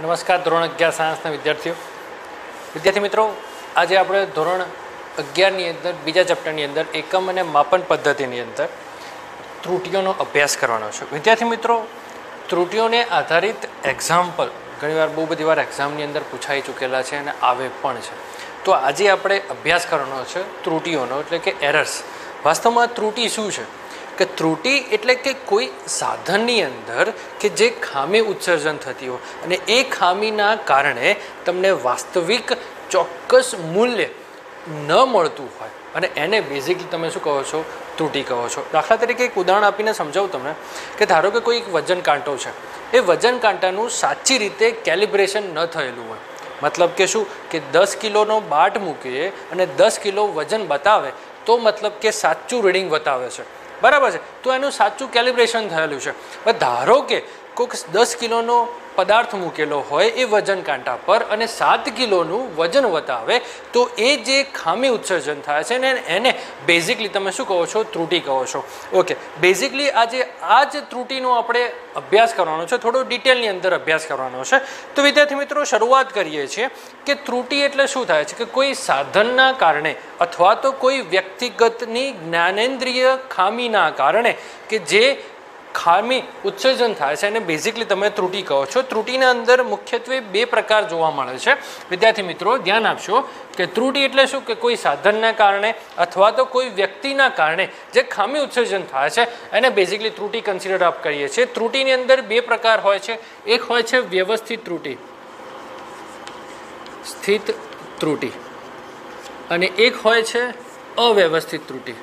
નમસ્કાર ધોરણ 11 સાયન્સના વિદ્યાર્થી મિત્રો, આજે આપણે ધોરણ 11ની અંદર બીજા ચેપ્ટરની અંદર એકમ અને માપન પદ્ધતિની અંદર ત્રુટીઓનો અભ્યાસ કરવાનો છે. વિદ્યાર્થી મિત્રો, ત્રુટીઓને આધારિત એક્ઝામ્પલ ઘણીવાર બહુ બધી વાર એક્ઝામની અંદર પૂછાઈ ચૂકેલા છે અને આવે પણ છે. તો આજે આપણે અભ્યાસ કરવાનો છે ત્રુટીઓનો, એટલે કે એરર્સ. વાસ્તવમાં ત્રુટી શું છે કે ત્રુટી એટલે કે કોઈ સાધનની અંદર કે જે ખામી ઉત્સર્જન થતી હોય અને એ ખામીના કારણે તમને વાસ્તવિક ચોક્કસ મૂલ્ય ન મળતું હોય અને એને બેઝિકલી તમે શું કહો છો? ત્રુટી કહો છો. દાખલા તરીકે એક ઉદાહરણ આપીને સમજાવું તમને કે ધારો કે કોઈ એક વજન કાંટો છે, એ વજન કાંટાનું સાચી રીતે કેલિબ્રેશન ન થયેલું હોય. મતલબ કે શું કે 10 કિલોનો બાટ મૂકીએ અને 10 કિલો વજન બતાવે તો મતલબ કે સાચું રીડિંગ બતાવે છે, બરાબર છે? તો એનું સાચું કેલિબ્રેશન થયેલું છે. ધારો કે કોઈક 10 કિલોનો પદાર્થ મૂકેલો હોય એ વજન કાંટા પર અને 7 કિલોનું વજન બતાવે તો એ જે ખામી ઉત્સર્જન થાય છે ને એને બેઝિકલી તમે શું કહો છો? ત્રુટી કહો છો. ઓકે, બેઝિકલી આજે આ જ ત્રુટીનો આપણે અભ્યાસ કરવાનો છે, થોડો ડિટેલની અંદર અભ્યાસ કરવાનો છે. તો વિદ્યાર્થી મિત્રો, શરૂઆત કરીએ છીએ કે ત્રુટી એટલે શું થાય છે કે કોઈ સાધનના કારણે અથવા તો કોઈ વ્યક્તિગતની જ્ઞાનેન્દ્રિય ખામીના કારણે કે જે ખામી ઉત્સર્જન થાય છે એને બેઝિકલી તમે ત્રુટી કહો છો. ત્રુટીના અંદર મુખ્યત્વે 2 પ્રકાર જોવા મળે છે. વિદ્યાર્થી મિત્રો, ધ્યાન આપશો કે ત્રુટી એટલે શું કે કોઈ સાધનના કારણે અથવા તો કોઈ વ્યક્તિના કારણે જે ખામી ઉત્સર્જન થાય છે એને બેઝિકલી ત્રુટી કન્સિડર આપ કરીએ છીએ. ત્રુટીની અંદર 2 પ્રકાર હોય છે. એક હોય છે વ્યવસ્થિત ત્રુટી, સ્થિત ત્રુટી, અને એક હોય છે અવ્યવસ્થિત ત્રુટી.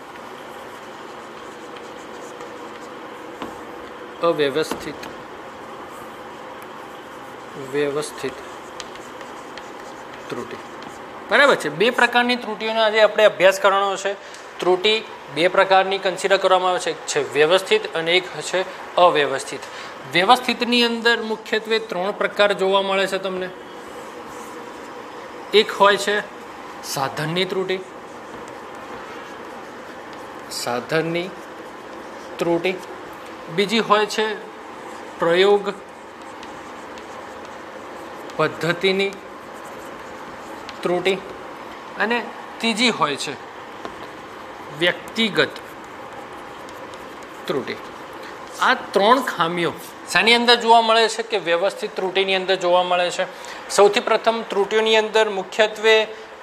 વ્યવસ્થિત ત્રુટી, બરાબર છે? 2 પ્રકારની ત્રુટીઓનો આજે આપણે અભ્યાસ કરવાનો છે. ત્રુટી 2 પ્રકારની કન્સિડર કરવામાં આવે છે, એક છે વ્યવસ્થિત અને એક છે અવ્યવસ્થિત. વ્યવસ્થિતની અંદર મુખ્યત્વે 3 પ્રકાર જોવા મળે છે તમને. એક હોય છે સાધનની ત્રુટી, બીજી હોય છે પ્રયોગ પદ્ધતિની ત્રુટી અને ત્રીજી હોય છે વ્યક્તિગત ત્રુટી. આ 3 ખામીઓ શાની અંદર જોવા મળે છે કે વ્યવસ્થિત ત્રુટીની અંદર જોવા મળે છે. સૌથી પ્રથમ ત્રુટીઓની અંદર મુખ્યત્વે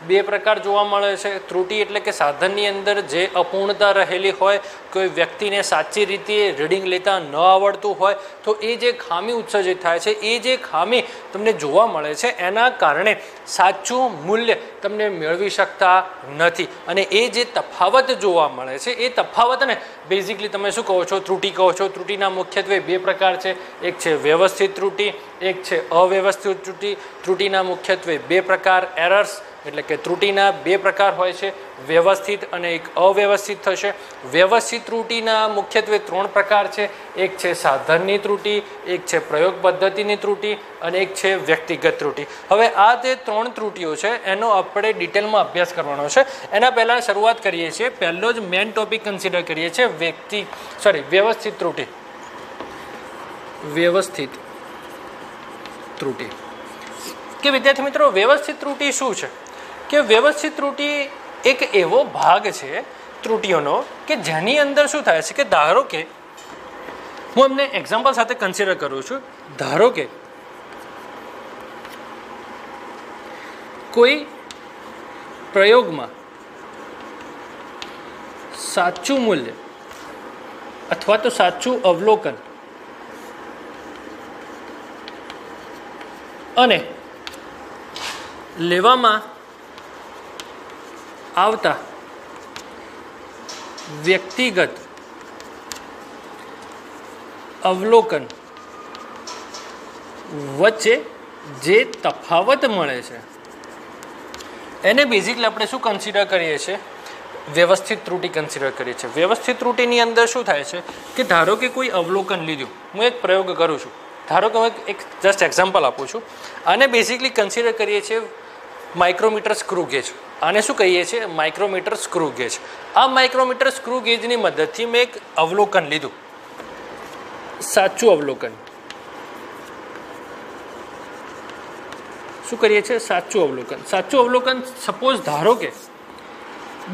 2 પ્રકાર જોવા મળે છે. ત્રુટી એટલે કે સાધનની અંદર જે અપૂર્ણતા રહેલી હોય, કોઈ વ્યક્તિને સાચી રીતે રીડિંગ લેતા ન આવડતું હોય તો એ જે ખામી ઉત્સર્જિત થાય છે, એ જે ખામી તમને જોવા મળે છે એના કારણે સાચું મૂલ્ય તમને મેળવી શકતા નથી અને એ જે તફાવત જોવા મળે છે એ તફાવતને બેઝિકલી તમે શું કહો છો? ત્રુટી કહો છો. ત્રુટીના મુખ્યત્વે 2 પ્રકાર છે. એક છે વ્યવસ્થિત ત્રુટી, એક છે અવ્યવસ્થિત ત્રુટી. ત્રુટીના મુખ્યત્વે 2 પ્રકાર એરર્સ એટલે કે ત્રુટીના 2 પ્રકાર હોય છે, વ્યવસ્થિત અને એક અવ્યવસ્થિત થશે. વ્યવસ્થિત ત્રુટીના મુખ્યત્વે 3 પ્રકાર છે. એક છે સાધનની ત્રુટી, એક છે પ્રયોગ પદ્ધતિની ત્રુટી અને એક છે વ્યક્તિગત ત્રુટી. હવે આ જે 3 ત્રુટીઓ છે એનો આપણે ડિટેલમાં અભ્યાસ કરવાનો છે. એના પહેલાં શરૂઆત કરીએ છીએ, પહેલો જ મેઇન ટોપિક કન્સિડર કરીએ છીએ વ્યવસ્થિત ત્રુટી. વ્યવસ્થિત ત્રુટી કે વિદ્યાર્થી મિત્રો, વ્યવસ્થિત ત્રુટી શું છે કે વ્યવસ્થિત ત્રુટી એક એવો ભાગ છે ત્રુટીઓનો કે જેની અંદર શું થાય છે કે ધારો કે હું એમને એક્ઝામ્પલ સાથે કન્સિડર કરું છું. ધારો કે કોઈ પ્રયોગમાં સાચું મૂલ્ય અથવા તો સાચું અવલોકન અને લેવામાં આવતા વ્યક્તિગત અવલોકન વચ્ચે જે તફાવત મળે છે એને બેઝિકલી આપણે શું કન્સિડર કરીએ છીએ? વ્યવસ્થિત ત્રુટી કન્સિડર કરીએ છીએ. વ્યવસ્થિત ત્રુટીની અંદર શું થાય છે કે ધારો કે કોઈ અવલોકન લીધું, હું એક પ્રયોગ કરું છું. ધારો કે હું એક જસ્ટ એક્ઝામ્પલ આપું છું. આને બેઝિકલી કન્સિડર કરીએ છીએ માઇક્રોમીટર સ્ક્રૂ ગેજ. આને શું કહીએ છીએ? Micrometer screw gauge. આ માઇક્રોમીટર સ્ક્રૂ ગેજની મદદથી મેં એક અવલોકન લીધું, સાચું અવલોકન, શું કરીએ છીએ? સાચું અવલોકન. સાચું અવલોકન સપોઝ ધારો કે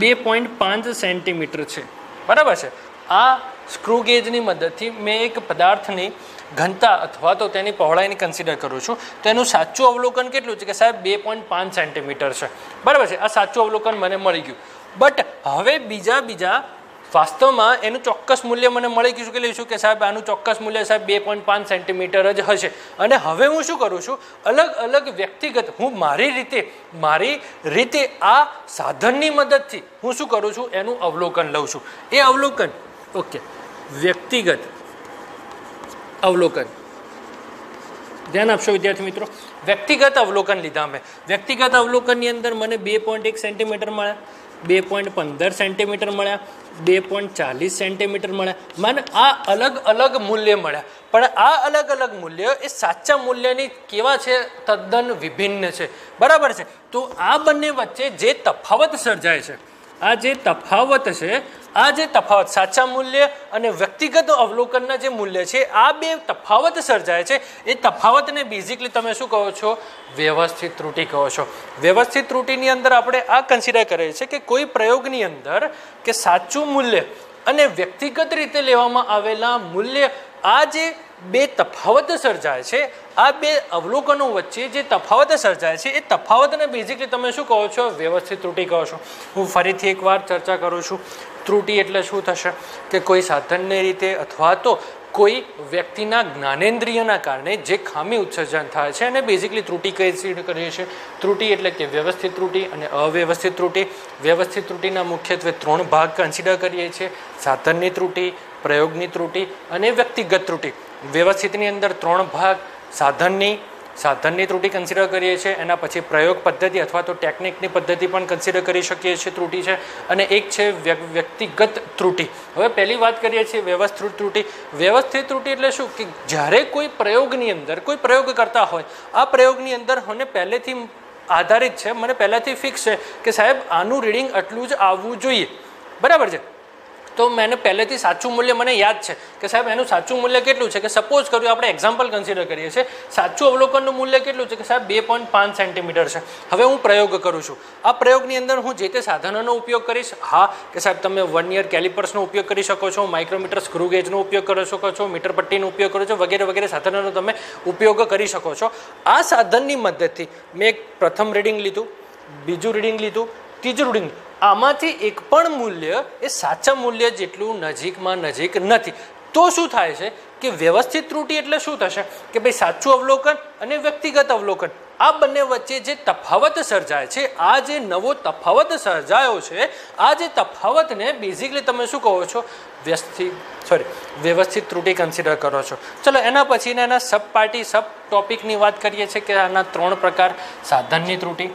2.5 સેન્ટીમીટર છે, બરાબર છે. આ સ્ક્રૂ ગેજની મદદથી મેં એક પદાર્થની ઘનતા અથવા તો તેની પહોળાઈને કન્સિડર કરું છું, તો એનું સાચું અવલોકન કેટલું છે કે સાહેબ 2.5 સેન્ટીમીટર છે, બરાબર છે. આ સાચું અવલોકન મને મળી ગયું. બટ હવે બીજા વાસ્તવમાં એનું ચોક્કસ મૂલ્ય મને મળી ગયું કે લઈશું કે સાહેબ આનું ચોક્કસ મૂલ્ય સાહેબ 2.5 સેન્ટીમીટર જ હશે. અને હવે હું શું કરું છું? અલગ અલગ વ્યક્તિગત હું મારી રીતે આ સાધનની મદદથી હું શું કરું છું? એનું અવલોકન લઉં છું. એ અવલોકન ઓકે વ્યક્તિગત અવલોકન. ધ્યાન આપશો વિદ્યાર્થી મિત્રો. વ્યક્તિગત અવલોકન લીધા મેં. વ્યક્તિગત અવલોકનની અંદર મને 2.1 સેન્ટીમીટર મળ્યા, 2.15 સેન્ટીમીટર મળ્યા, 2.40 સેન્ટીમીટર મળ્યા. મને આ અલગ અલગ મૂલ્ય મળ્યા. પણ આ અલગ અલગ મૂલ્ય એ સાચા મૂલ્યની કેવા છે? તદ્દન વિભિન્ન છે, બરાબર છે. તો આ બંને વચ્ચે જે તફાવત સર્જાય છે, આ જે તફાવત છે, આ જે તફાવત સાચા મૂલ્ય અને વ્યક્તિગત અવલોકનના જે મૂલ્ય છે, આ બે તફાવત સર્જાય છે. એ તફાવતને બેઝિકલી તમે શું કહો છો? વ્યવસ્થિત ત્રુટિ કહો છો. વ્યવસ્થિત ત્રુટિની અંદર આપણે આ કન્સિડર કરીએ છીએ કે કોઈ પ્રયોગની અંદર કે સાચું મૂલ્ય અને વ્યક્તિગત રીતે લેવામાં આવેલા મૂલ્ય, આ જે બે તફાવત સર્જાય છે, આ બે અવલોકનો વચ્ચે જે તફાવત સર્જાય છે, એ તફાવતને બેઝિકલી તમે શું કહો છો? વ્યવસ્થિત ત્રુટિ કહો છો. હું ફરીથી એકવાર ચર્ચા કરું છું. ત્રુટિ એટલે શું થશે કે કોઈ સાધનની રીતે અથવા તો કોઈ વ્યક્તિના જ્ઞાનેન્દ્રિયના કારણે જે ખામી ઉત્સર્જન થાય છે અને બેઝિકલી ત્રુટિ કન્સિડર કરીએ છીએ. ત્રુટિ એટલે કે વ્યવસ્થિત ત્રુટિ અને અવ્યવસ્થિત ત્રુટિ. વ્યવસ્થિત ત્રુટિના મુખ્યત્વે 3 ભાગ કન્સિડર કરીએ છીએ: સાધનની ત્રુટિ, પ્રયોગની ત્રુટિ અને વ્યક્તિગત ત્રુટિ. વ્યવસ્થિતની અંદર 3 ભાગ: સાધનની ત્રુટિ કન્સિડર કરીએ છીએ, એના પછી પ્રયોગ પદ્ધતિ અથવા તો ટેકનિકની પદ્ધતિ પણ કન્સિડર કરી શકીએ છીએ, ત્રુટિ છે, અને એક છે વ્યક્તિગત ત્રુટિ. હવે પહેલી વાત કરીએ છીએ વ્યવસ્થિત ત્રુટિ. વ્યવસ્થિત ત્રુટિ એટલે શું કે જ્યારે કોઈ પ્રયોગની અંદર કોઈ પ્રયોગ કરતા હોય, આ પ્રયોગની અંદર મને પહેલેથી આધારિત છે, મને પહેલાંથી ફિક્સ છે કે સાહેબ આનું રીડિંગ આટલું જ આવવું જોઈએ, બરાબર છે. તો મેં પહેલેથી સાચું મૂલ્ય મને યાદ છે કે સાહેબ એનું સાચું મૂલ્ય કેટલું છે. કે સપોઝ કર્યું આપણે એક્ઝામ્પલ કન્સિડર કરીએ છીએ, સાચું અવલોકનનું મૂલ્ય કેટલું છે કે સાહેબ 2.5 સેન્ટીમીટર છે. હવે હું પ્રયોગ કરું છું. આ પ્રયોગની અંદર હું જે તે સાધનોનો ઉપયોગ કરીશ. હા કે સાહેબ તમે વર્નિયર કેલિપર્સનો ઉપયોગ કરી શકો છો, માઇક્રોમીટર સ્ક્રૂ ગેજનો ઉપયોગ કરી શકો છો, મીટર પટ્ટીનો ઉપયોગ કરો છો, વગેરે વગેરે સાધનોનો તમે ઉપયોગ કરી શકો છો. આ સાધનની મદદથી મેં એક પ્રથમ રીડિંગ લીધું, બીજું રીડિંગ લીધું, ત્રીજું રીડિંગ. આમાંથી એક પણ મૂલ્ય એ સાચા મૂલ્ય જેટલું નજીકમાં નજીક નથી. તો શું થાય છે કે વ્યવસ્થિત ત્રુટિ એટલે શું થશે કે ભાઈ સાચું અવલોકન અને વ્યક્તિગત અવલોકન, આ બંને વચ્ચે જે તફાવત સર્જાય છે, આ જે નવો તફાવત સર્જાયો છે, આ જે તફાવતને બેઝિકલી તમે શું કહો છો? વ્યવસ્થિત ત્રુટિ કન્સિડર કરો છો. ચલો એના પછીના એના સબ ટોપિકની વાત કરીએ છીએ કે આના 3 પ્રકાર: સાધનની ત્રુટિ,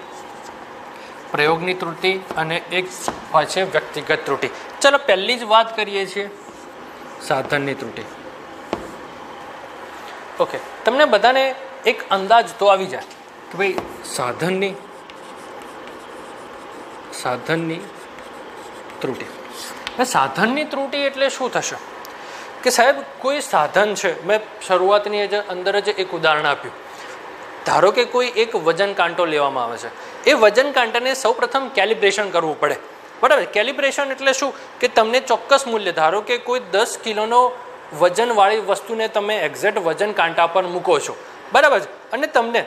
પ્રયોગની ત્રુટિ અને એક હોય છે વ્યક્તિગત ત્રુટિ. ચલો પહેલી જ વાત કરીએ છીએ સાધનની ત્રુટિ. ઓકે, તમને બધાને એક અંદાજ તો આવી જાય કે ભાઈ સાધનની ત્રુટિ. સાધનની ત્રુટિ એટલે શું થશે કે સાહેબ કોઈ સાધન છે, મેં શરૂઆતની અંદર જ એક ઉદાહરણ આપ્યું. ધારો કે કોઈ એક વજન કાંટો લેવામાં આવે છે. એ વજન કાંટાને સૌપ્રથમ કેલિબ્રેશન કરવું પડે, બરાબર. કેલિબ્રેશન એટલે શું કે તમને ચોક્કસ મૂલ્ય, ધારો કે કોઈ 10 કિલોનો વજનવાળી વસ્તુને તમે એક્ઝેક્ટ વજન કાંટા પર મૂકો છો, બરાબર છે, અને તમને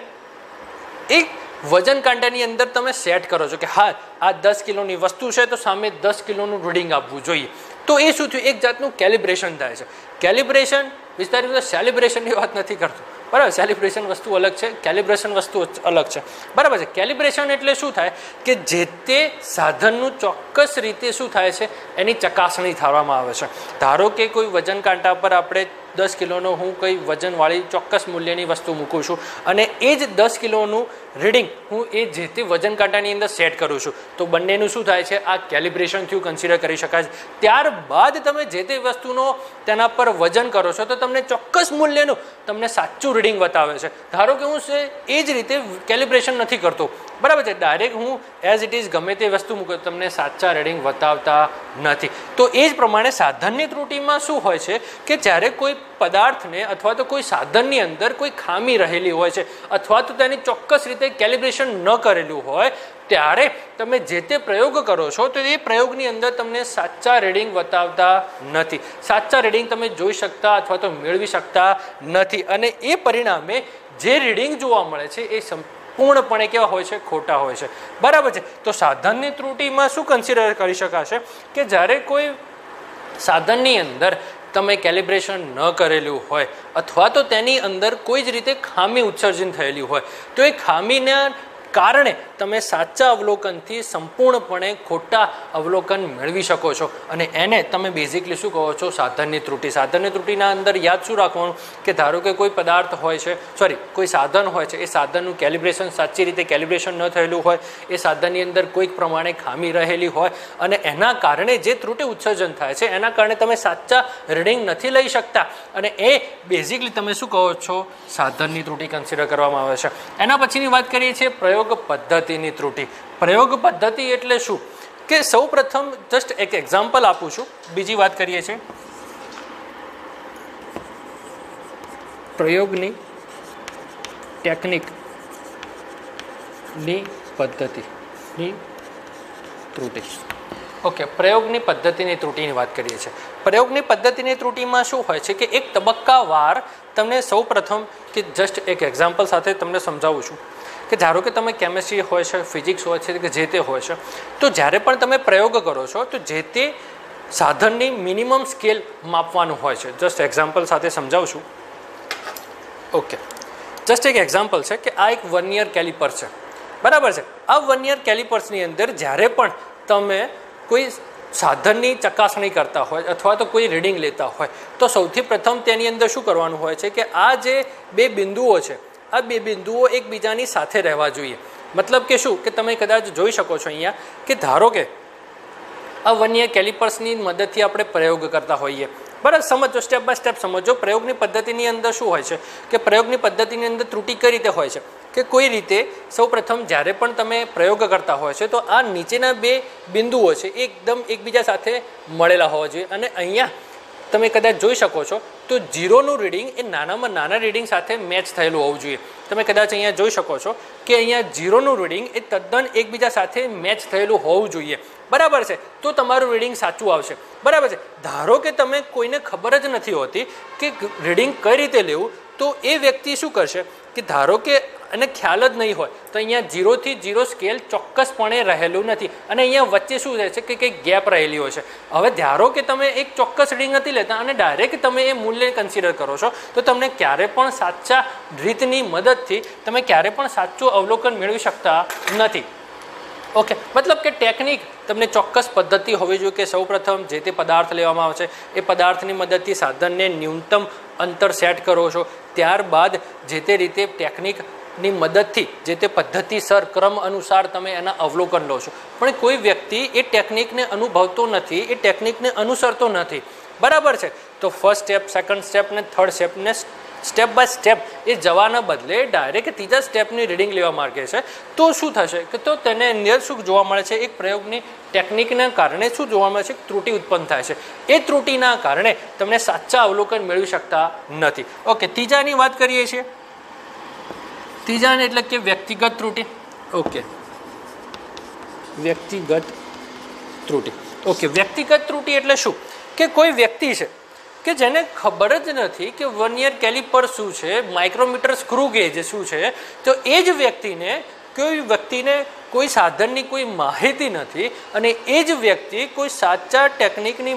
એક વજન કાંટાની અંદર તમે સેટ કરો છો કે હા આ 10 કિલોની વસ્તુ છે તો સામે 10 કિલોનું રીડિંગ આપવું જોઈએ. તો એ શું થયું? એક જાતનું કેલિબ્રેશન થાય છે. કેલિબ્રેશન વિસ્તારની સેલિબ્રેશનની વાત નથી કરતો, બરાબર. સેલિબ્રેશન વસ્તુ અલગ છે, કેલિબ્રેશન વસ્તુ અલગ છે, બરાબર છે. કેલિબ્રેશન એટલે શું થાય કે જે તે સાધનનું ચોક્કસ રીતે શું થાય છે એની ચકાસણી થવામાં આવે છે. ધારો કે કોઈ વજન કાંટા પર આપણે 10 કિલોનો હું કંઈ વજનવાળી ચોક્કસ મૂલ્યની વસ્તુ મૂકું છું અને એ જ 10 કિલોનું રીડિંગ હું એ જે તે વજન કાંટાની અંદર સેટ કરું છું, તો બંનેનું શું થાય છે? આ કેલિબ્રેશન થયું કન્સિડર કરી શકાય. ત્યારબાદ તમે જે તે વસ્તુનો તેના પર વજન કરો છો તો તમને ચોક્કસ મૂલ્યનું તમને સાચું રીડિંગ બતાવે છે. ધારો કે હું એ જ રીતે કેલિબ્રેશન નથી કરતો, બરાબર છે. ડાયરેક્ટ હું એઝ ઇટ ઇઝ ગમે તે વસ્તુ મૂકું તમને સાચા રીડિંગ બતાવતા નથી. તો એ જ પ્રમાણે સાધનની ત્રુટિમાં શું હોય છે કે જ્યારે કોઈ પદાર્થને અથવા તો કોઈ સાધનની અંદર કોઈ ખામી રહેલી હોય છે અથવા તો તેની ચોક્કસ રીતે કેલિબ્રેશન ન કરેલું હોય ત્યારે તમે જે તે પ્રયોગ કરો છો તો એ પ્રયોગની અંદર તમને સાચા રીડિંગ બતાવતા નથી. સાચા રીડિંગ તમે જોઈ શકતા અથવા તો મેળવી શકતા નથી અને એ પરિણામે જે રીડિંગ જોવા મળે છે એ પૂર્ણપણે કેવા હોય છે? ખોટા હોય છે. બરાબર છે. તો સાધનની ત્રુટિમાં શું કન્સિડર કરી શકાશે કે જ્યારે કોઈ સાધનની અંદર તમે કેલિબ્રેશન ન કરેલું હોય અથવા તો તેની અંદર કોઈ જ રીતે ખામી ઉત્સર્જન થયેલી હોય તો એ ખામીના કારણે તમે સાચા અવલોકનથી સંપૂર્ણપણે ખોટા અવલોકન મેળવી શકો છો અને એને તમે બેઝિકલી શું કહો છો? સાધનની ત્રુટિ. સાધનની ત્રુટિના અંદર યાદ શું રાખવાનું કે ધારો કે કોઈ પદાર્થ હોય છે કોઈ સાધન હોય છે, એ સાધનનું કેલિબ્રેશન સાચી રીતે કેલિબ્રેશન ન થયેલું હોય, એ સાધનની અંદર કોઈક પ્રમાણે ખામી રહેલી હોય અને એના કારણે જે ત્રુટિ ઉત્સર્જન થાય છે એના કારણે તમે સાચા રીડિંગ નથી લઈ શકતા અને એ બેઝિકલી તમે શું કહો છો? સાધનની ત્રુટિ કન્સિડર કરવામાં આવે છે. એના પછીની વાત કરીએ છીએ પ્રયોગ પદ્ધતિની ત્રુટિ. પ્રયોગ પદ્ધતિ એટલે શું કે સૌ પ્રથમ જસ્ટ એક એક્ઝામ્પલ આપું છું, બીજી વાત કરીએ છીએ પ્રયોગની ટેકનિકની પદ્ધતિની ત્રુટિ. ઓકે, પ્રયોગની પદ્ધતિની ત્રુટિની વાત કરીએ છીએ. પ્રયોગની પદ્ધતિની ત્રુટિમાં શું હોય છે કે એક તબક્કાવાર તમને સૌ પ્રથમ કે જસ્ટ એક એક્ઝામ્પલ સાથે તમને સમજાવું છું કે ધારો કે તમે કેમેસ્ટ્રી હોય છે, ફિઝિક્સ હોય છે કે જે તે હોય છે તો જ્યારે પણ તમે પ્રયોગ કરો છો તો જે તે સાધનની મિનિમમ સ્કેલ માપવાનું હોય છે. જસ્ટ એક્ઝામ્પલ સાથે સમજાવું છું. ઓકે, જસ્ટ એક એક્ઝામ્પલ છે કે આ એક વર્નિયર કેલિપર છે. બરાબર છે. આ વર્નિયર કેલિપર્સની અંદર જ્યારે પણ તમે કોઈ સાધનની ચકાસણી કરતા હોય અથવા તો કોઈ રીડિંગ લેતા હોય તો સૌથી પ્રથમ તેની અંદર શું કરવાનું હોય છે કે આ જે બે બિંદુઓ છે આ બે બિંદુઓ એકબીજાની સાથે રહેવા જોઈએ. મતલબ કે શું કે તમે કદાચ જોઈ શકો છો અહીંયા કે ધારો કે આ વર્નિયર કેલિપર્સની મદદથી આપણે પ્રયોગ કરતા હોઈએ. બરાબર, સમજો સ્ટેપ બાય સ્ટેપ સમજો. પ્રયોગની પદ્ધતિની અંદર શું હોય છે કે પ્રયોગની પદ્ધતિની અંદર ત્રુટિ કઈ રીતે હોય છે કે કોઈ રીતે સૌ પ્રથમ જ્યારે પણ તમે પ્રયોગ કરતા હોય છે તો આ નીચેના બે બિંદુઓ છે એકદમ એકબીજા સાથે મળેલા હોવા જોઈએ અને અહીંયા તમે કદાચ જોઈ શકો છો તો ઝીરોનું રીડિંગ એ નાનામાં નાના રીડિંગ સાથે મેચ થયેલું હોવું જોઈએ. તમે કદાચ અહીંયા જોઈ શકો છો કે અહીંયા ઝીરોનું રીડિંગ એ તદ્દન એકબીજા સાથે મેચ થયેલું હોવું જોઈએ. બરાબર છે. તો તમારું રીડિંગ સાચું આવશે. બરાબર છે. ધારો કે તમે કોઈને ખબર જ નથી હોતી કે રીડિંગ કઈ રીતે લેવું તો એ વ્યક્તિ શું કરશે કે ધારો કે અને ખ્યાલ જ નહીં હોય તો અહીંયા 0 થી 0 સ્કેલ ચોક્કસપણે રહેલું નથી અને અહીંયા વચ્ચે શું રહે છે કે કંઈક ગેપ રહેલી હોય છે. હવે ધારો કે તમે એક ચોક્કસ રીડિંગ નથી લેતા અને ડાયરેક્ટ તમે એ મૂલ્ય કન્સિડર કરો છો તો તમને ક્યારે પણ સાચા રીતની મદદથી તમે ક્યારે પણ સાચું અવલોકન મેળવી શકતા નથી. ઓકે, મતલબ કે ટેકનિક તમને ચોક્કસ પદ્ધતિ હોવી જોઈએ કે સૌ પ્રથમ જે તે પદાર્થ લેવામાં આવે છે એ પદાર્થની મદદથી સાધનને ન્યૂનતમ અંતર સેટ કરો છો, ત્યારબાદ જે તે રીતે ટેકનિકની મદદથી જે તે પદ્ધતિસર ક્રમ અનુસાર તમે એના અવલોકન લો છો. પણ કોઈ વ્યક્તિ એ ટેકનિકને અનુભવતો નથી, એ ટેકનિકને અનુસરતો નથી. બરાબર છે. તો ફર્સ્ટ સ્ટેપ, સેકન્ડ સ્ટેપ ને થર્ડ સ્ટેપને સ્ટેપ બાય સ્ટેપ એ જવાના બદલે ડાયરેક્ટ ત્રીજા સ્ટેપની રીડિંગ લેવા માંગે છે તો શું થશે કે તો તેને અંદર શું જોવા મળે છે? એક પ્રયોગની ટેકનિકના કારણે શું જોવા મળે છે? ત્રુટિ ઉત્પન્ન થાય છે. એ ત્રુટિના કારણે તમને સાચા અવલોકન મેળવી શકતા નથી. ઓકે, ત્રીજાની વાત કરીએ છીએ. ત્રીજાને એટલે કે વ્યક્તિગત ત્રુટિ. ઓકે, વ્યક્તિગત ત્રુટિ. ઓકે, વ્યક્તિગત ત્રુટિ એટલે શું કે કોઈ વ્યક્તિ છે કે જેને ખબર જ નથી કે વર્નિયર કેલિપર શું છે, માઇક્રોમીટર સ્ક્રૂ ગેજ શું છે, તો એ જ વ્યક્તિને કોઈ સાધનની કોઈ માહિતી નથી અને એ જ વ્યક્તિ કોઈ સાચા ટેકનિકની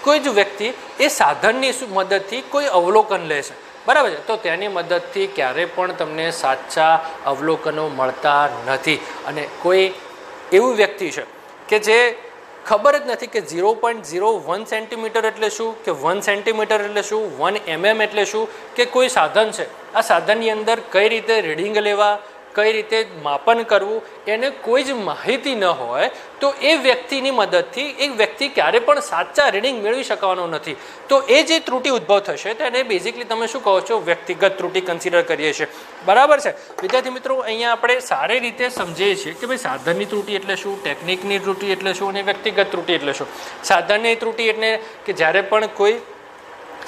કોઈ જ વ્યક્તિ એ સાધનની મદદથી કોઈ અવલોકન લે છે. બરાબર છે. તો તેની મદદથી ક્યારે પણ તમને સાચા અવલોકનો મળતા નથી અને કોઈ એવું વ્યક્તિ છે કે જે ખબર જ નથી કે 0.01 સેન્ટીમીટર એટલે શું, કે 1 સેન્ટીમીટર એટલે શું, 1 mm એટલે શું, કે કોઈ સાધન છે આ સાધનની અંદર કઈ રીતે રીડિંગ લેવા, કઈ રીતે માપન કરવું એને કોઈ જ માહિતી ન હોય તો એ વ્યક્તિની મદદથી એક વ્યક્તિ વ્યક્તિ ક્યારે પણ સાચા રીડિંગ મેળવી શકવાનો નથી. તો એ જે ત્રુટિ ઉદ્ભવ થશે તેને બેઝિકલી તમે શું કહો છો, વ્યક્તિગત ત્રુટિ કન્સિડર કરીએ છીએ. બરાબર છે વિદ્યાર્થી મિત્રો, અહીંયા આપણે સારી રીતે સમજીએ છીએ કે ભાઈ સાધનની ત્રુટિ એટલે શું, ટેકનિકની ત્રુટિ એટલે શું અને વ્યક્તિગત ત્રુટિ એટલે શું. સાધનની ત્રુટિ એટલે કે જ્યારે પણ કોઈ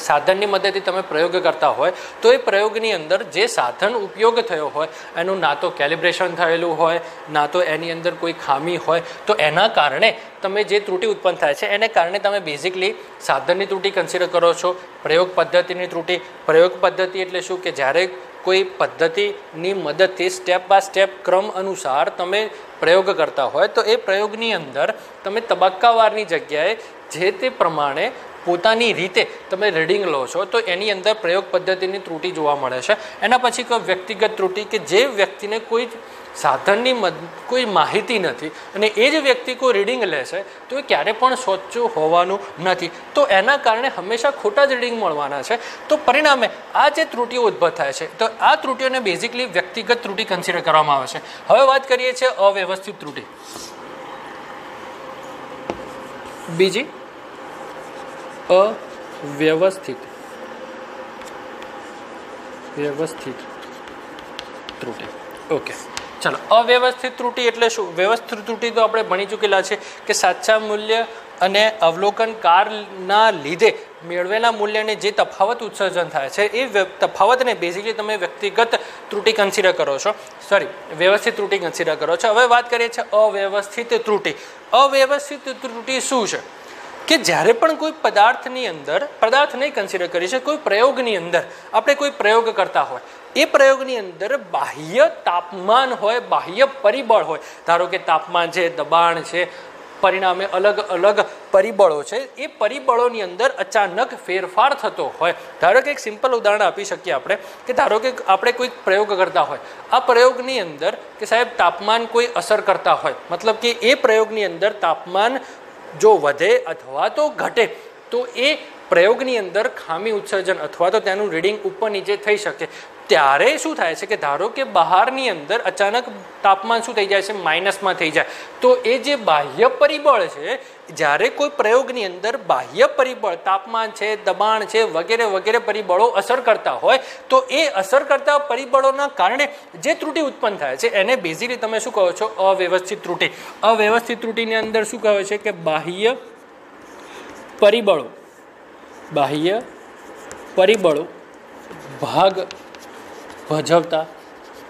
સાધનની મદદથી તમે પ્રયોગ કરતા હોય તો એ પ્રયોગની અંદર જે સાધન ઉપયોગ થયો હોય એનું ના તો કેલિબ્રેશન થયેલું હોય, ના તો એની અંદર કોઈ ખામી હોય, તો એના કારણે તમે જે ત્રુટિ ઉત્પન્ન થાય છે એને કારણે તમે બેઝિકલી સાધનની ત્રુટિ કન્સિડર કરો છો. પ્રયોગ પદ્ધતિની ત્રુટિ, પ્રયોગ પદ્ધતિ એટલે શું કે જ્યારે કોઈ પદ્ધતિની મદદથી સ્ટેપ બાય સ્ટેપ ક્રમ અનુસાર તમે પ્રયોગ કરતા હોય તો એ પ્રયોગની અંદર તમે તબક્કાવારની જગ્યાએ જે તે પ્રમાણે પોતાની રીતે તમે રીડિંગ લો છો તો એની અંદર પ્રયોગ પદ્ધતિની ત્રુટિ જોવા મળે છે. એના પછી કોઈ વ્યક્તિગત ત્રુટિ કે જે વ્યક્તિને કોઈ સાધનની કોઈ માહિતી નથી અને એ જ વ્યક્તિ કોઈ રીડિંગ લે છે તો એ ક્યારે પણ સાચું હોવાનું નથી, તો એના કારણે હંમેશા ખોટા જ રીડિંગ મળવાના છે. તો પરિણામે આ જે ત્રુટિઓ ઉદ્ભવ થાય છે તો આ ત્રુટિઓને બેઝિકલી વ્યક્તિગત ત્રુટિ કન્સિડર કરવામાં આવે છે. હવે વાત કરીએ છીએ અવ્યવસ્થિત ત્રુટિ. બીજી વ્યવસ્થિત ત્રુટિ. ઓકે ચાલો, અવ્યવસ્થિત ત્રુટિ એટલે શું? વ્યવસ્થિત ત્રુટિ તો આપણે ભણી ચૂકેલા છે કે સાચા મૂલ્ય અને અવલોકનકારના લીધે મેળવેલા મૂલ્યને જે તફાવત ઉત્સર્જન થાય છે એ તફાવતને બેઝિકલી તમે વ્યક્તિગત ત્રુટિ કન્સિડર કરો છો, વ્યવસ્થિત ત્રુટિ કન્સિડર કરો છો. હવે વાત કરીએ છીએ અવ્યવસ્થિત ત્રુટિ. અવ્યવસ્થિત ત્રુટિ શું છે કે જ્યારે પણ કોઈ પદાર્થની અંદર, પદાર્થ નહીં કન્સિડર કરી છે, કોઈ પ્રયોગની અંદર આપણે કોઈ પ્રયોગ કરતા હોય, એ પ્રયોગની અંદર બાહ્ય તાપમાન હોય, બાહ્ય પરિબળ હોય, ધારો કે તાપમાન છે, દબાણ છે, પરિણામે અલગ અલગ પરિબળો છે, એ પરિબળોની અંદર અચાનક ફેરફાર થતો હોય. ધારો કે એક સિમ્પલ ઉદાહરણ આપી શકીએ આપણે કે ધારો કે આપણે કોઈ પ્રયોગ કરતા હોય, આ પ્રયોગની અંદર કે સાહેબ તાપમાન કોઈ અસર કરતા હોય, મતલબ કે એ પ્રયોગની અંદર તાપમાન જો વધે અથવા તો ઘટે તો એ પ્રયોગની અંદર ખામી ઉત્સર્જન અથવા તો તેનું રીડિંગ ઉપર નીચે થઈ શકે. ત્યારે શું થાય છે કે ધારો કે બહારની અંદર અચાનક તાપમાન શું થઈ જાય છે, માઇનસમાં થઈ જાય, તો એ જે બાહ્ય પરિબળ છે, જ્યારે કોઈ પ્રયોગની અંદર બાહ્ય પરિબળ તાપમાન છે, દબાણ છે, વગેરે વગેરે પરિબળો અસર કરતા હોય તો એ અસર કરતા પરિબળોના કારણે જે ત્રુટિ ઉત્પન્ન થાય છે એને બેઝિકલી તમે શું કહો છો, અવ્યવસ્થિત ત્રુટિ. અવ્યવસ્થિત ત્રુટિની અંદર શું કહે છે કે બાહ્ય પરિબળો ભાગ ભજવતા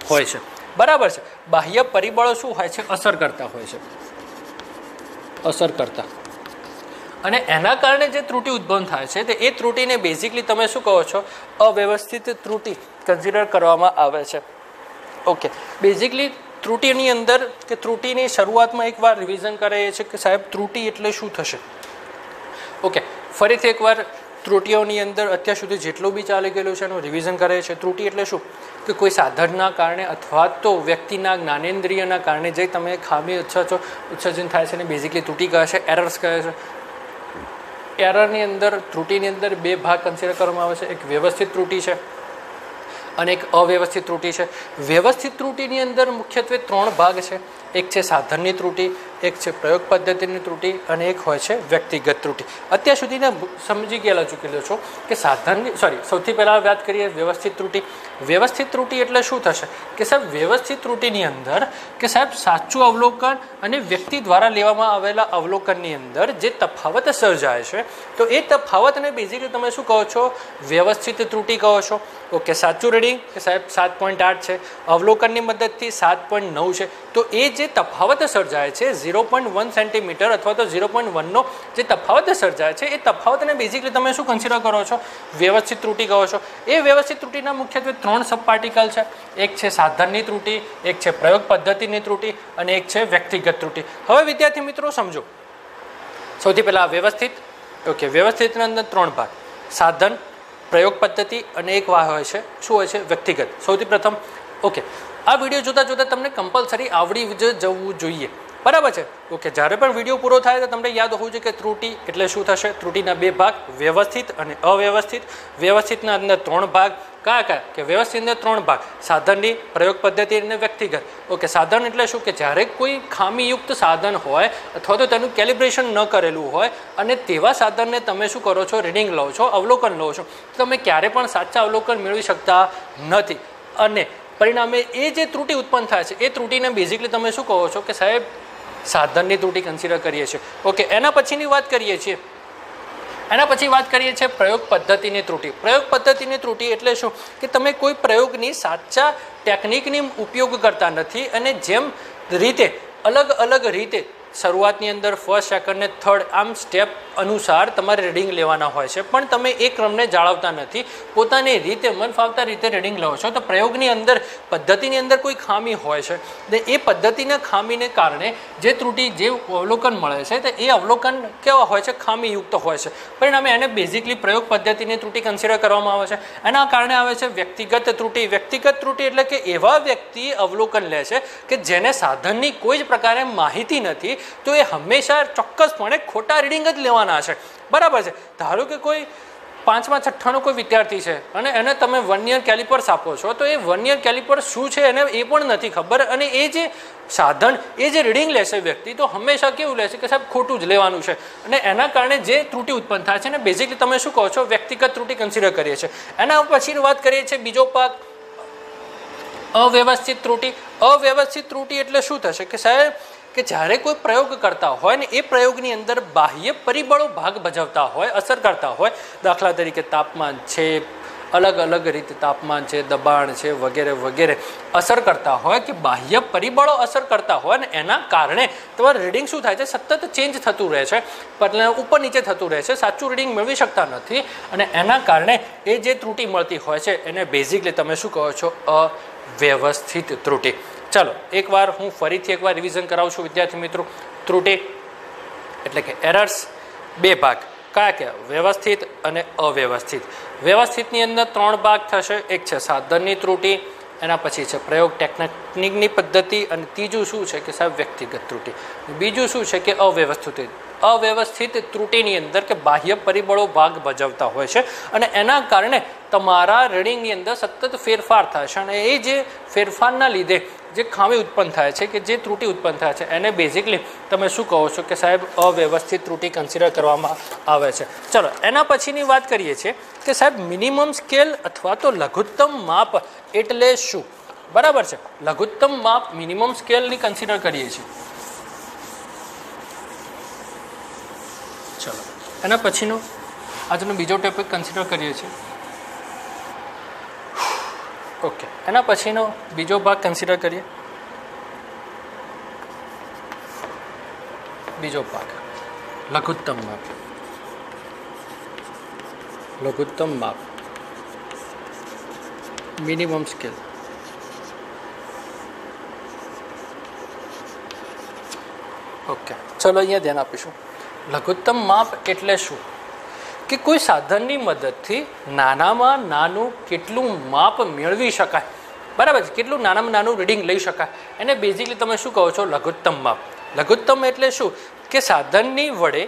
હોય છે. બરાબર છે, બાહ્ય પરિબળો શું હોય છે, અસર કરતા હોય છે, અને એના કારણે જે ત્રુટિ ઉદ્ભવ થાય છે તો એ ત્રુટિને બેઝિકલી તમે શું કહો છો, અવ્યવસ્થિત ત્રુટિ કન્સિડર કરવામાં આવે છે. ઓકે, બેઝિકલી ત્રુટિની અંદર કે ત્રુટિની શરૂઆતમાં એકવાર રિવિઝન કરીએ છીએ કે સાહેબ ત્રુટિ એટલે શું થશે. ઓકે, ફરીથી એકવાર ત્રુટિઓની અંદર અત્યાર સુધી જેટલું બી ચાલી ગયેલું છે એનું રિવિઝન કરે છે. ત્રુટિ એટલે શું કે કોઈ સાધનના કારણે અથવા તો વ્યક્તિના જ્ઞાનેન્દ્રિયના કારણે જે તમે ખામી ઉત્સર્જન થાય છે એને બેઝિકલી ત્રુટિ કહે છે, એરર્સ કહે છે. એરરની અંદર, ત્રુટિની અંદર બે ભાગ કન્સિડર કરવામાં આવે છે, એક વ્યવસ્થિત ત્રુટિ છે અને એક અવ્યવસ્થિત ત્રુટિ છે. વ્યવસ્થિત ત્રુટિની અંદર મુખ્યત્વે 3 ભાગ છે. એક છે સાધનની ત્રુટિ, એક છે પ્રયોગ પદ્ધતિની ત્રુટિ અને એક હોય છે વ્યક્તિગત ત્રુટિ. અત્યાર સુધીના સમજી ગયેલા ચૂકેલો છો કે સૌથી પહેલાં વાત કરીએ વ્યવસ્થિત ત્રુટિ. વ્યવસ્થિત ત્રુટિ એટલે શું થશે કે સાહેબ વ્યવસ્થિત ત્રુટિની અંદર કે સાહેબ સાચું અવલોકન અને વ્યક્તિ દ્વારા લેવામાં આવેલા અવલોકનની અંદર જે તફાવત સર્જાય છે તો એ તફાવતને બેઝિકલી તમે શું કહો છો, વ્યવસ્થિત ત્રુટિ કહો છો. ઓકે, સાચું રીડિંગ કે સાહેબ 7.8 છે, અવલોકનની મદદથી 7.9 છે, તો એ જે તફાવત સર્જાય છે 0.1 સેન્ટીમીટર અથવા તો 0.1નો જે તફાવત સર્જાય છે એ તફાવતને બેઝિકલી તમે શું કન્સિડર કરો છો, વ્યવસ્થિત ત્રુટિ કહો છો. એ વ્યવસ્થિત ત્રુટિના મુખ્યત્વે 3 સબ પાર્ટિકલ છે. એક છે સાધનની ત્રુટિ, એક છે પ્રયોગ પદ્ધતિની ત્રુટિ અને એક છે વ્યક્તિગત ત્રુટિ. હવે વિદ્યાર્થી મિત્રો સમજો, સૌથી પહેલા વ્યવસ્થિત. ઓકે, વ્યવસ્થિતની અંદર 3 ભાગ, સાધન, પ્રયોગ પદ્ધતિ અને એક હોય છે શું હોય છે, વ્યક્તિગત. સૌથી પ્રથમ ઓકે, આ વિડીયો જોતા જોતા તમને કમ્પલસરી આવડી જ જવું જોઈએ. બરાબર છે. ઓકે, જ્યારે પણ વિડીયો પૂરો થાય તો તમને યાદ હોવું જોઈએ કે ત્રુટિ એટલે શું થશે. ત્રુટિના 2 ભાગ, વ્યવસ્થિત અને અવ્યવસ્થિત. વ્યવસ્થિતના અંદર 3 ભાગ, કયા કયા કે વ્યવસ્થિતની અંદર 3 ભાગ: સાધનની, પ્રયોગ પદ્ધતિ અને વ્યક્તિગત. ઓકે, સાધન એટલે શું કે જ્યારે કોઈ ખામીયુક્ત સાધન હોય અથવા તો તેનું કેલિબ્રેશન ન કરેલું હોય અને તેવા સાધનને તમે શું કરો છો, રીડિંગ લો છો, અવલોકન લો છો, તો તમે ક્યારે પણ સાચા અવલોકન મેળવી શકતા નથી અને પરિણામે એ જે ત્રુટિ ઉત્પન્ન થાય છે એ ત્રુટિને બેઝિકલી તમે શું કહો છો કે સાહેબ સાધનની ત્રુટિ કન્સિડર કરીએ છીએ. ઓકે, એના પછીની વાત કરીએ છીએ. એના પછી વાત કરીએ છીએ પ્રયોગ પદ્ધતિની ત્રુટિ. પ્રયોગ પદ્ધતિની ત્રુટિ એટલે શું કે તમે કોઈ પ્રયોગની સાચા ટેકનિકની ઉપયોગ કરતા નથી અને જેમ રીતે અલગ અલગ રીતે શરૂઆતની અંદર ફર્સ્ટ, સેકન્ડ ને થર્ડ આમ સ્ટેપ અનુસાર તમારે રીડિંગ લેવાના હોય છે, પણ તમે એ ક્રમને જાળવતા નથી, પોતાની રીતે મન ફાવતા રીતે રીડિંગ લો છો. તો પ્રયોગની અંદર પદ્ધતિની અંદર કોઈ ખામી હોય છે, તો એ પદ્ધતિના ખામીને કારણે જે ત્રુટિ જે અવલોકન મળે છે તો એ અવલોકન કેવા હોય છે, ખામીયુક્ત હોય છે. પરિણામે એને બેઝિકલી પ્રયોગ પદ્ધતિની ત્રુટિ કન્સિડર કરવામાં આવે છે. એના કારણે આવે છે વ્યક્તિગત ત્રુટિ. વ્યક્તિગત ત્રુટિ એટલે કે એવા વ્યક્તિ અવલોકન લે છે કે જેને સાધનની કોઈ જ પ્રકારે માહિતી નથી, તો એ હંમેશા ચોક્કસપણે ખોટા રીડિંગ જ લેવાના છે. બરાબર છે. ધારો કે કોઈ 5મા 6ઠાનો કોઈ વિદ્યાર્થી છે અને એને તમે વર્નિયર કેલિપર્સ આપો છો, તો એ વર્નિયર કેલિપર્સ શું છે એને એ પણ નથી ખબર અને એ જે સાધન એ જે રીડિંગ લેશે વ્યક્તિ, તો હંમેશા કેવું લેશે કે સાહેબ ખોટું જ લેવાનું છે અને એના કારણે જે ત્રુટિ ઉત્પન્ન થાય છે ને બેઝિકલી તમે શું કહો છો, વ્યક્તિગત ત્રુટિ કન્સિડર કરીએ છીએ. એના પછીની વાત કરીએ છીએ બીજો ભાગ અવ્યવસ્થિત ત્રુટિ. અવ્યવસ્થિત ત્રુટિ એટલે શું થશે કે સાહેબ કે જ્યારે કોઈ પ્રયોગ કરતા હોય ને એ પ્રયોગની અંદર બાહ્ય પરિબળો ભાગ ભજવતા હોય, અસર કરતા હોય, દાખલા તરીકે તાપમાન છે, અલગ અલગ રીતે તાપમાન છે, દબાણ છે, વગેરે વગેરે અસર કરતા હોય કે બાહ્ય પરિબળો અસર કરતા હોય ને એના કારણે તમારું રીડિંગ શું થાય છે, સતત ચેન્જ થતું રહે છે, એટલે ઉપર નીચે થતું રહે છે, સાચું રીડિંગ મેળવી શકતા નથી અને એના કારણે એ જે ત્રુટિ મળતી હોય છે એને બેઝિકલી તમે શું કહો છો, અવ્યવસ્થિત ત્રુટિ. ચાલો એકવાર હું ફરીથી એકવાર રિવિઝન કરાવું છું વિદ્યાર્થી મિત્રો. ત્રુટિ એટલે કે એરર્સ 2 ભાગ કયા કયા, વ્યવસ્થિત અને અવ્યવસ્થિત. વ્યવસ્થિતની અંદર 3 ભાગ થશે. એક છે સાધનની ત્રુટિ, એના પછી છે પ્રયોગ ટેકનિકની પદ્ધતિ અને ત્રીજું શું છે કે સાહેબ વ્યક્તિગત ત્રુટિ. બીજું શું છે કે અવ્યવસ્થિત ત્રુટિની અંદર કે બાહ્ય પરિબળો ભાગ ભજવતા હોય છે અને એના કારણે તમારા રીડિંગની અંદર સતત ફેરફાર થાય છે અને એ જે ફેરફારના લીધે જે ખામી ઉત્પન્ન થાય છે કે જે ત્રુટિ ઉત્પન્ન થાય છે એને બેઝિકલી તમે શું કહો છો કે સાહેબ અવ્યવસ્થિત ત્રુટિ કન્સિડર કરવામાં આવે છે. ચલો એના પછીની વાત કરીએ છીએ કે સાહેબ મિનિમમ સ્કેલ અથવા તો લઘુત્તમ માપ એટલે શું. બરાબર છે. લઘુત્તમ માપ મિનિમમ સ્કેલની કન્સિડર કરીએ છીએ. ચલો એના પછીનો આજનો બીજો ટોપિક કન્સિડર કરીએ છીએ. ઓકે, એના પછીનો બીજો ભાગ કન્સિડર કરીએ. બીજો ભાગ લઘુત્તમ માપ. લઘુત્તમ માપ મિનિમમ સ્કેલ. ઓકે, ચલો અહીંયા ધ્યાન આપીશું. લઘુત્તમ માપ એટલે શું કે કોઈ સાધનની મદદથી નાનામાં નાનું કેટલું માપ મેળવી શકાય. બરાબર છે. કેટલું નાનામાં નાનું રીડિંગ લઈ શકાય એને બેઝિકલી તમે શું કહો છો, લઘુત્તમ માપ. લઘુત્તમ એટલે શું કે સાધનની વડે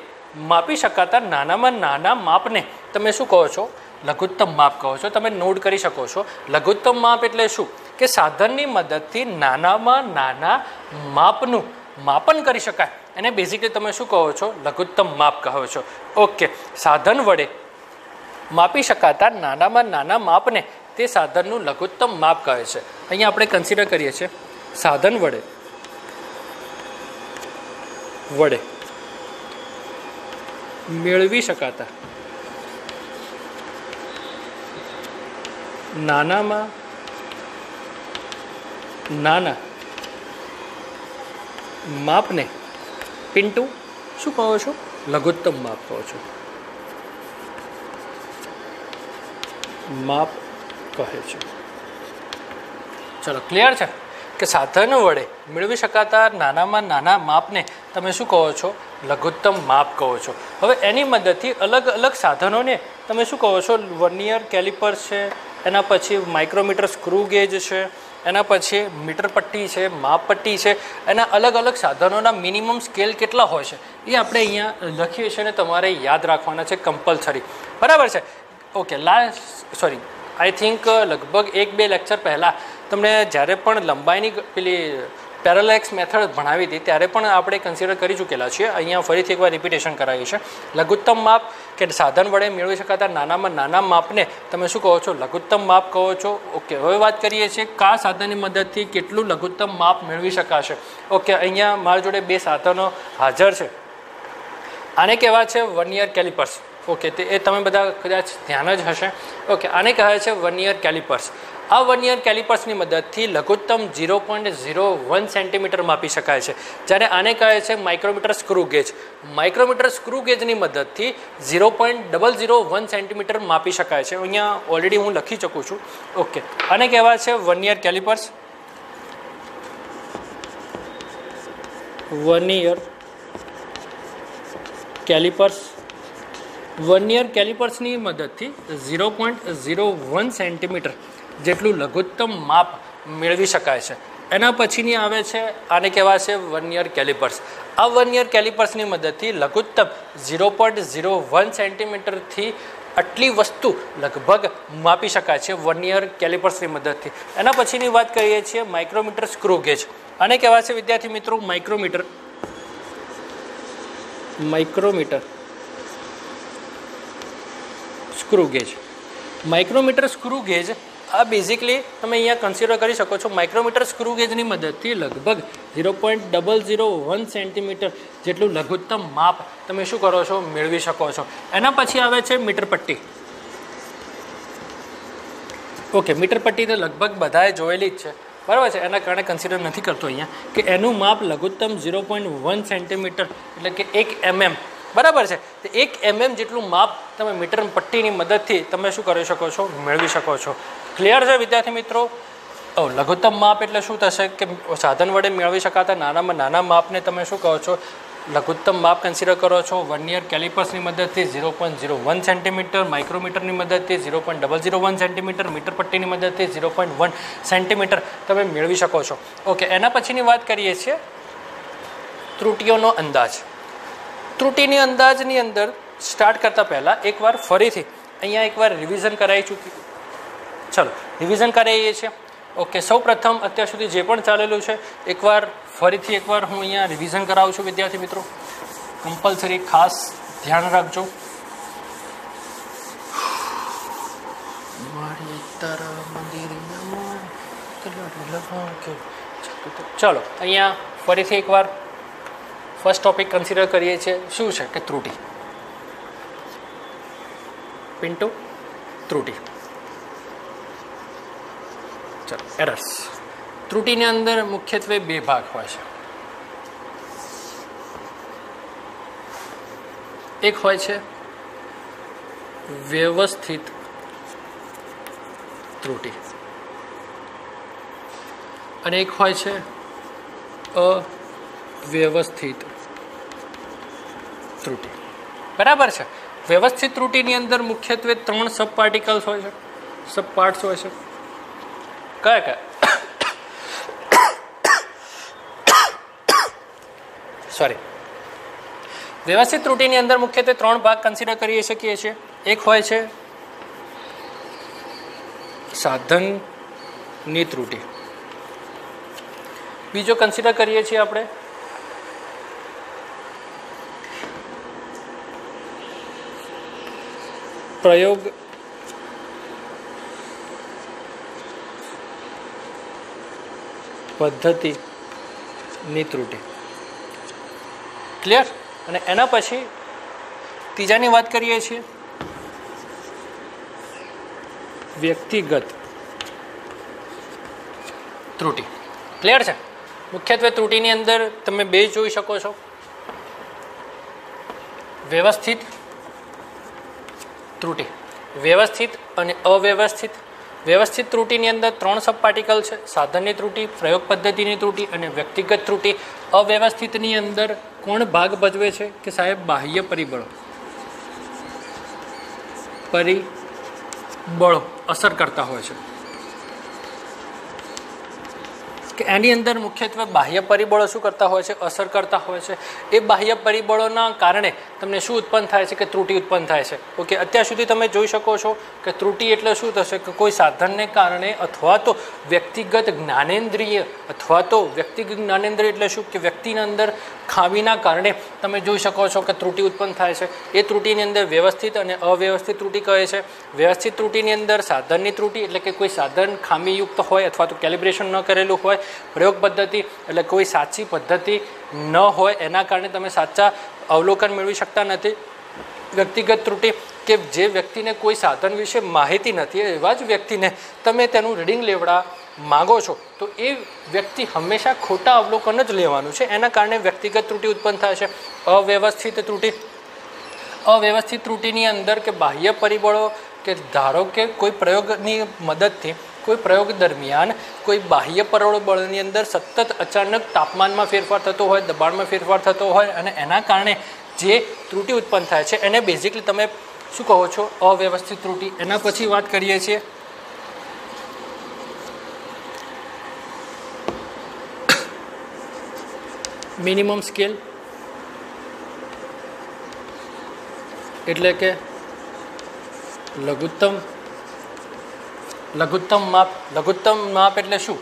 માપી શકાતા નાનામાં નાના માપને તમે શું કહો છો, લઘુત્તમ માપ કહો છો. તમે નોટ કરી શકો છો. લઘુત્તમ માપ એટલે શું કે સાધનની મદદથી નાનામાં નાના માપનું માપન કરી શકાય એને બેઝિકલી તમે શું કહો છો, લઘુત્તમ માપ કહો છો. ઓકે, સાધન વડે માપી શકાતા નાનામાં નાના માપને તે સાધનનું લઘુત્તમ માપ કહે છે. અહીંયા આપણે કન્સિડર કરીએ છીએ સાધન વડે મેળવી શકાતા નાનામાં નાના માપને પિન્ટુ શું કહો છો, લઘુત્તમ માપ કહો છો. માપ કહે છે. ચલો ક્લિયર છે કે સાધનો વડે મેળવી શકાતા નાનામાં નાના માપને તમે શું કહો છો, લઘુત્તમ માપ કહો છો. હવે એની મદદથી અલગ અલગ સાધનોને તમે શું કહો છો, વર્નિયર કેલિપર્સ છે, એના પછી માઇક્રોમીટર સ્ક્રૂ ગેજ છે, એના પછી મીટર પટ્ટી છે, માપ પટ્ટી છે, એના અલગ અલગ સાધનોના મિનિમમ સ્કેલ કેટલા હોય છે એ આપણે અહીંયા લખીએ છીએ અને તમારે યાદ રાખવાના છે કમ્પલસરી. બરાબર છે. ઓકે, आई थिंक लगभग 1-2 लेक्चर पहला तमने જ્યારે પણ લંબાઈની પેલી પેરેલેક્સ મેથડ ભણાવી હતી ત્યારે પણ આપણે કન્સિડર કરી ચૂકેલા છીએ. અહીંયા ફરીથી એકવાર રિપીટેશન કરાવ્યું છે. લઘુત્તમ માપ કે સાધન વડે મેળવી શકાતા નાનામાં નાના માપને તમે શું કહો છો? લઘુત્તમ માપ કહો છો. ઓકે, હવે વાત કરીએ છીએ કયા સાધનની મદદથી કેટલું લઘુત્તમ માપ મેળવી શકાશે. ઓકે, અહીંયા મારી જોડે 2 સાધનો હાજર છે. આને કહેવાય છે વર્નિયર કેલિપર્સ. ઓકે, તે એ તમે બધા કદાચ ધ્યાન જ હશે. ઓકે, આને કહેવાય છે વર્નિયર કેલિપર્સ. આ વર્નિયર કેલિપર્સની મદદથી લઘુત્તમ 0.01 સેન્ટીમીટર માપી શકાય છે, જ્યારે આને કહે છે micrometer screw gauge. Micrometer screw ગેજની મદદથી 0.001 સેન્ટીમીટર માપી શકાય છે. અહીંયા ઓલરેડી હું લખી શકું છું. ઓકે, આને કહેવાય છે vernier calipers. Vernier calipers. Vernier કેલિપર્સની મદદથી 0.01 સેન્ટીમીટર જેટલું લઘુત્તમ માપ મેળવી શકાય છે. એના પછીની આવે છે આને કહેવાય છે વર્નિયર કેલિપર્સ. આ વર્નિયર કેલિપર્સની મદદથી લઘુત્તમ 0.01 સેન્ટીમીટરથી આટલી વસ્તુ લગભગ માપી શકાય છે વર્નિયર કેલિપર્સની મદદથી. એના પછીની વાત કરીએ છીએ માઇક્રોમીટર સ્ક્રૂ ગેજ. આને કહેવાય છે વિદ્યાર્થી મિત્રો micrometer screw gauge. Micrometer screw gauge આ બેઝિકલી તમે અહીંયા કન્સિડર કરી શકો છો. માઇક્રોમીટર સ્ક્રૂ ગેજની મદદથી લગભગ 0.001 સેન્ટીમીટર જેટલું લઘુત્તમ માપ તમે શું કરો છો? મેળવી શકો છો. એના પછી આવે છે મીટર પટ્ટી. ઓકે, મીટર પટ્ટી તો લગભગ બધાએ જોયેલી જ છે, બરાબર છે. એના કારણે કન્સિડર નથી કરતો અહીંયા કે એનું માપ લઘુત્તમ 0.1 સેન્ટીમીટર એટલે કે 1 mm, બરાબર છે. તો 1 mm જેટલું માપ તમે મીટર પટ્ટીની મદદથી તમે શું કરી શકો છો? મેળવી શકો છો. ક્લિયર છે વિદ્યાર્થી મિત્રો? લઘુત્તમ માપ એટલે શું થશે કે સાધન વડે મેળવી શકાતા નાનામાં નાના માપને તમે શું કહો છો? લઘુત્તમ માપ કન્સિડર કરો છો. વર્નિયર કેલિપર્સની મદદથી 0.01 સેન્ટીમીટર, માઇક્રોમીટરની મદદથી 0.001 સેન્ટીમીટર, મીટર પટ્ટીની મદદથી 0.1 સેન્ટીમીટર તમે મેળવી શકો છો. ઓકે, એના પછીની વાત કરીએ છીએ ત્રુટીઓનો અંદાજ. ત્રુટીની અંદાજની અંદર સ્ટાર્ટ કરતાં પહેલાં એકવાર ફરીથી અહીંયા એકવાર રિવિઝન કરાવી ચૂકી. ચલો રિવિઝન કરાવીએ છીએ. ઓકે, સૌ પ્રથમ અત્યાર સુધી જે પણ ચાલેલું છે ફરીથી એકવાર હું અહીંયા રિવિઝન કરાવું છું વિદ્યાર્થી મિત્રો. કમ્પલસરી ખાસ ધ્યાન રાખજો. ચલો અહીંયા ફરીથી એકવાર ફર્સ્ટ ટોપિક કન્સિડર કરીએ છીએ. શું છે કે ત્રુટી. પિન્ટુ ત્રુટી. ચલો એરર્સ. ત્રુટીની અંદર મુખ્યત્વે 2 ભાગ હોય છે. એક હોય છે વ્યવસ્થિત ત્રુટી અને એક હોય છે અવ્યવસ્થિત ત્રુટી. બરાબર છે. વ્યવસ્થિત ત્રુટીની અંદર મુખ્યત્વે 3 સબ પાર્ટિકલ્સ હોય છે, સબ પાર્ટ્સ હોય છે. કયા? સોરી. વ્યવસ્થિત ત્રુટીની અંદર મુખ્યત્વે 3 ભાગ કન્સિડર કરી શકીએ છીએ. એક હોય છે સાધનની ત્રુટી. બીજો કન્સિડર કરીએ છીએ આપણે પ્રયોગ પદ્ધતિની ત્રુટી. ક્લિયર? અને એના પછી ત્રીજાની વાત કરીએ છીએ વ્યક્તિગત ત્રુટી. ક્લિયર છે? મુખ્યત્વે ત્રુટીની અંદર તમે 2 જોઈ શકો છો, વ્યવસ્થિત ત્રુટી, વ્યવસ્થિત અને અવ્યવસ્થિત. વ્યવસ્થિત ત્રુટીની અંદર 3 સબ પાર્ટિકલ છે, સાધનની ત્રુટી, પ્રયોગ પદ્ધતિની ત્રુટી અને વ્યક્તિગત ત્રુટી. અવ્યવસ્થિતની અંદર કોણ ભાગ ભજવે છે કે સાહેબ બાહ્ય પરિબળો અસર કરતા હોય છે. કે એની અંદર મુખ્યત્વે બાહ્ય પરિબળો શું કરતા હોય છે, અસર કરતા હોય છે. એ બાહ્ય પરિબળોના કારણે તમને શું ઉત્પન્ન થાય છે કે ત્રુટિ ઉત્પન્ન થાય છે. ઓકે, અત્યાર સુધી તમે જોઈ શકો છો કે ત્રુટિ એટલે શું થશે કે કોઈ સાધનને કારણે અથવા તો વ્યક્તિગત જ્ઞાનેન્દ્રિય અથવા તો વ્યક્તિગત જ્ઞાનેન્દ્રિય એટલે શું કે વ્યક્તિના અંદર ખામીના કારણે તમે જોઈ શકો છો કે ત્રુટિ ઉત્પન્ન થાય છે. એ ત્રુટિની અંદર વ્યવસ્થિત અને અવ્યવસ્થિત ત્રુટિ કહે છે. વ્યવસ્થિત ત્રુટિની અંદર સાધનની ત્રુટિ એટલે કે કોઈ સાધન ખામીયુક્ત હોય અથવા તો કેલિબ્રેશન ન કરેલું હોય. પ્રયોગ પદ્ધતિ એટલે કોઈ સાચી પદ્ધતિ ન હોય એના કારણે તમે સાચા અવલોકન મેળવી શકતા નથી. વ્યક્તિગત ત્રુટિ કે જે વ્યક્તિને કોઈ સાધન વિશે માહિતી નથી એવા જ વ્યક્તિને તમે તેનું રીડિંગ લેવડા માગો છો તો એ વ્યક્તિ હંમેશા ખોટા અવલોકન જ લેવાનું છે. એના કારણે વ્યક્તિગત ત્રુટિ ઉત્પન્ન થાય છે. અવ્યવસ્થિત ત્રુટિ, અવ્યવસ્થિત ત્રુટિની અંદર કે બાહ્ય પરિબળો કે ધારો કે કોઈ પ્રયોગની મદદથી કોઈ પ્રયોગ દરમિયાન કોઈ બાહ્ય પરિબળની અંદર સતત અચાનક તાપમાનમાં ફેરફાર થતો હોય, દબાણમાં ફેરફાર થતો હોય અને એના કારણે જે ત્રુટિ ઉત્પન્ન થાય છે એને બેઝિકલી તમે શું કહો છો, અવ્યવસ્થિત ત્રુટિ. એના પછી વાત કરીએ છીએ મિનિમમ સ્કેલ એટલે કે લઘુત્તમ માપ. લઘુત્તમ માપ એટલે શું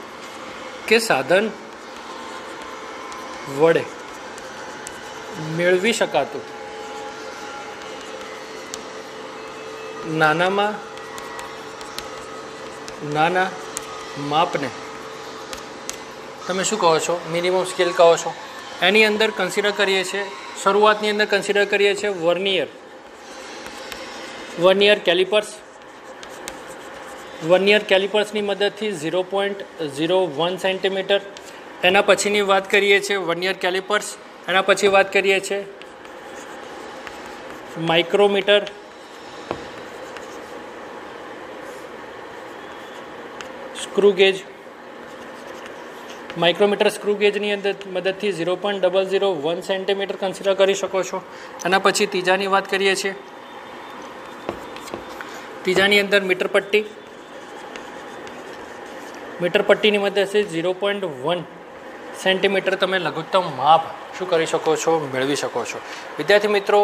કે સાધન વડે મેળવી શકાતું નાનામાં નાના માપને તમે શું કહો છો, મિનિમમ સ્કેલ કહો છો. એની અંદર કન્સિડર કરીએ છીએ, શરૂઆતની અંદર કન્સિડર કરીએ છીએ વર્નિયર કેલિપર્સ. વર્નિયર કેલિપર્સની મદદથી 0.01 સેન્ટીમીટર. એના પછીની વાત કરીએ છીએ વર્નિયર કેલિપર્સ. એના પછી વાત કરીએ છીએ micrometer. Screw gauge. Micrometer screw ગેજની અંદર મદદથી 0.001 સેન્ટીમીટર કન્સિડર કરી શકો છો. એના પછી ત્રીજાની વાત કરીએ છીએ. ત્રીજાની અંદર મીટર પટ્ટી. મીટર પટ્ટીની મદદથી 0.1 સેન્ટીમીટર તમે લઘુત્તમ માપ શું કરી શકો છો, મેળવી શકો છો. વિદ્યાર્થી મિત્રો,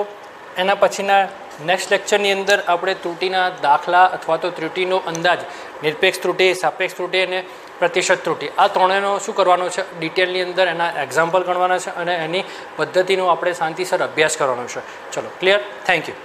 એના પછીના નેક્સ્ટ લેક્ચરની અંદર આપણે ત્રુટિના દાખલા અથવા તો ત્રુટિનો અંદાજ, નિરપેક્ષ ત્રુટિ, સાપેક્ષ ત્રુટિ અને પ્રતિશત ત્રુટિ, આ ત્રણેયનો શું કરવાનો છે ડિટેલની અંદર એના એક્ઝામ્પલ ગણવાના છે અને એની પદ્ધતિનો આપણે શાંતિસર અભ્યાસ કરવાનો છે. ચલો, ક્લિયર? Thank you.